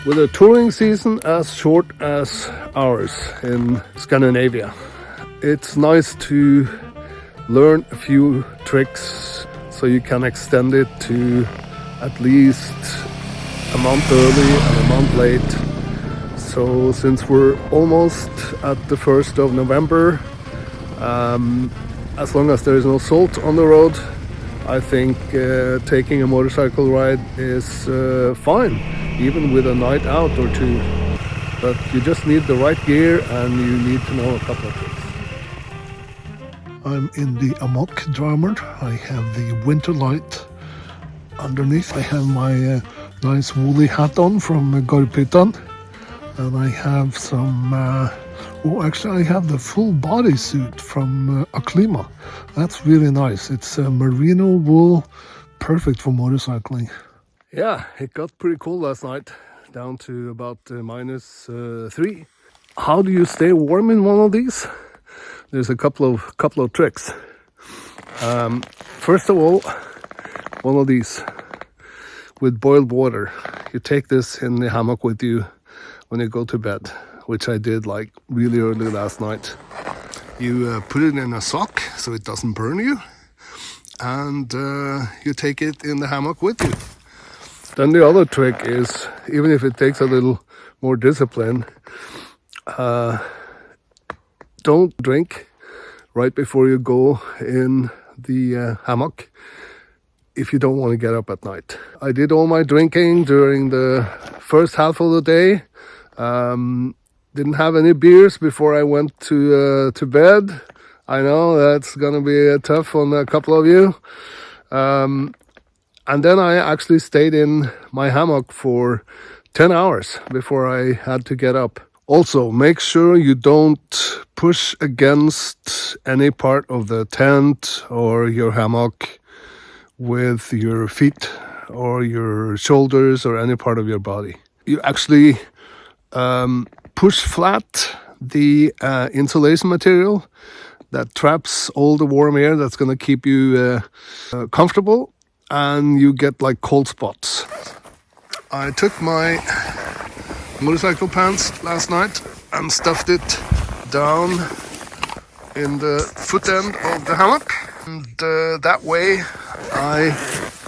With a touring season as short as ours in Scandinavia, it's nice to learn a few tricks so you can extend it to at least a month early and a month late. So since we're almost at the 1st of November, as long as there is no salt on the road, I think taking a motorcycle ride is fine, even with a night out or two. But you just need the right gear and you need to know a couple of tricks. I'm in the Hammock drummer. I have the winter light underneath. I have my nice woolly hat on from Gorpytan, and I have some actually I have the full bodysuit from Aklima. That's really nice. It's merino wool, perfect for motorcycling. Yeah, it got pretty cold last night, down to about -3. How do you stay warm in one of these? There's a couple of tricks. First of all, one of these with boiled water. You take this in the hammock with you when you go to bed, which I did like really early last night. You put it in a sock so it doesn't burn you, and you take it in the hammock with you. Then the other trick is, even if it takes a little more discipline, don't drink right before you go in the hammock if you don't want to get up at night. I did all my drinking during the first half of the day. Didn't have any beers before I went to bed. I know that's gonna be tough on a couple of you. And then I actually stayed in my hammock for 10 hours before I had to get up. Also, make sure you don't push against any part of the tent or your hammock with your feet or your shoulders or any part of your body. You actually push flat the insulation material that traps all the warm air that's going to keep you comfortable, and you get like cold spots. I took my motorcycle pants last night and stuffed it down in the foot end of the hammock, and that way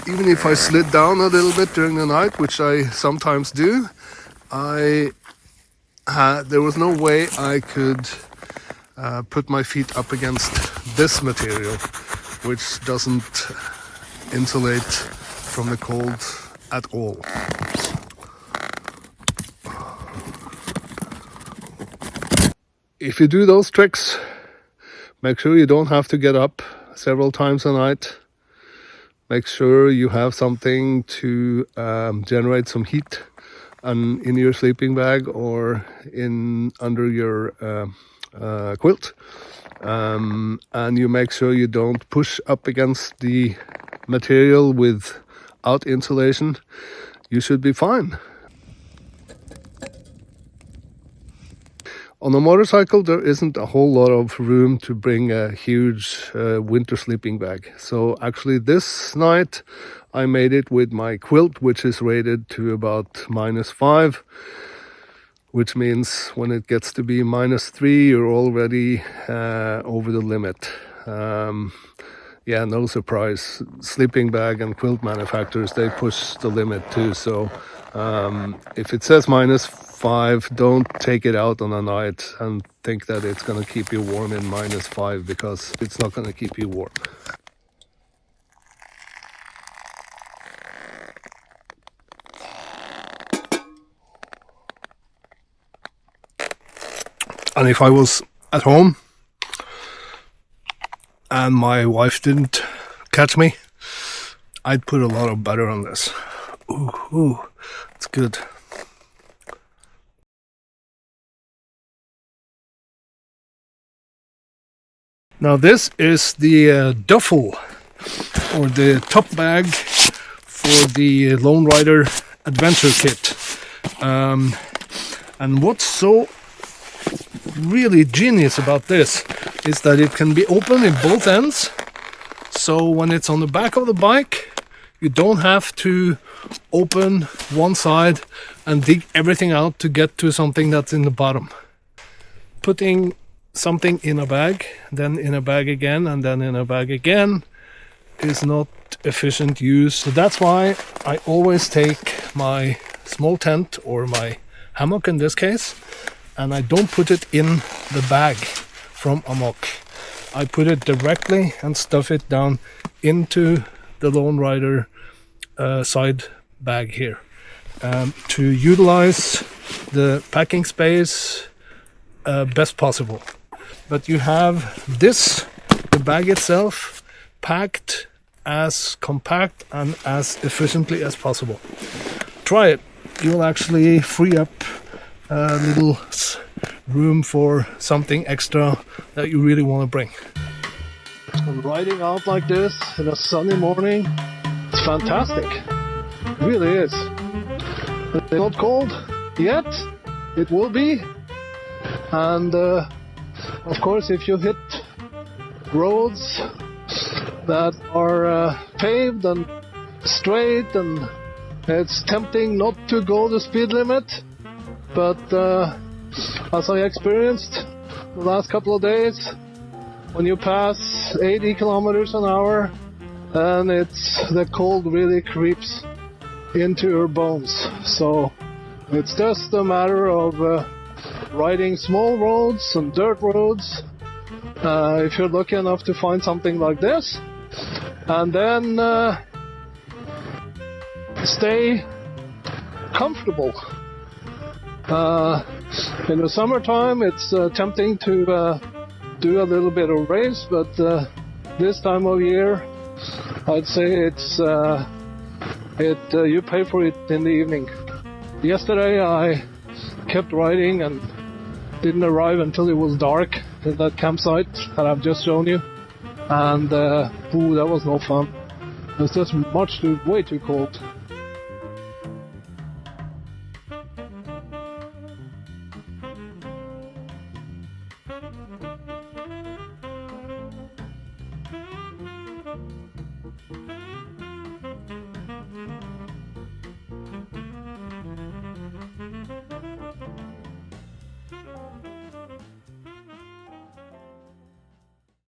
even if I slid down a little bit during the night, which I sometimes do, there was no way I could put my feet up against this material, which doesn't insulate from the cold at all. If you do those tricks, make sure you don't have to get up several times a night. Make sure you have something to generate some heat in your sleeping bag or under your quilt. And you make sure you don't push up against the material without insulation. You should be fine. On a motorcycle, there isn't a whole lot of room to bring a huge winter sleeping bag. So actually this night I made it with my quilt, which is rated to about -5, which means when it gets to be -3, you're already over the limit. Yeah, no surprise. Sleeping bag and quilt manufacturers, they push the limit too. So if it says -5, don't take it out on a night and think that it's going to keep you warm in -5, because it's not going to keep you warm. And if I was at home and my wife didn't catch me, I'd put a lot of butter on this. Ooh, it's good. Now this is the duffel, or the top bag for the Lone Rider Adventure Kit. And what's so really genius about this is that it can be open in both ends. So when it's on the back of the bike, You don't have to open one side and dig everything out to get to something that's in the bottom. Putting something in a bag, then in a bag again, and then in a bag again is not efficient use. So that's why I always take my small tent or my hammock in this case, and I don't put it in the bag from Hammock. I put it directly and stuff it down into the Lone Rider side bag here to utilize the packing space best possible. But you have this, the bag itself, packed as compact and as efficiently as possible. Try it. You'll actually free up a little room for something extra that you really want to bring. And riding out like this in a sunny morning, it's fantastic. It really is. It's not cold yet. It will be. And of course, if you hit roads that are paved and straight, and it's tempting not to go the speed limit, but as I experienced the last couple of days, when you pass 80 kilometers an hour, and the cold really creeps into your bones. So it's just a matter of riding small roads and dirt roads, if you're lucky enough to find something like this, and then stay comfortable. In the summertime, it's tempting to do a little bit of race, but this time of year, I'd say it's you pay for it in the evening. Yesterday, I kept riding and didn't arrive until it was dark at that campsite that I've just shown you, and that was no fun. It was just way too cold.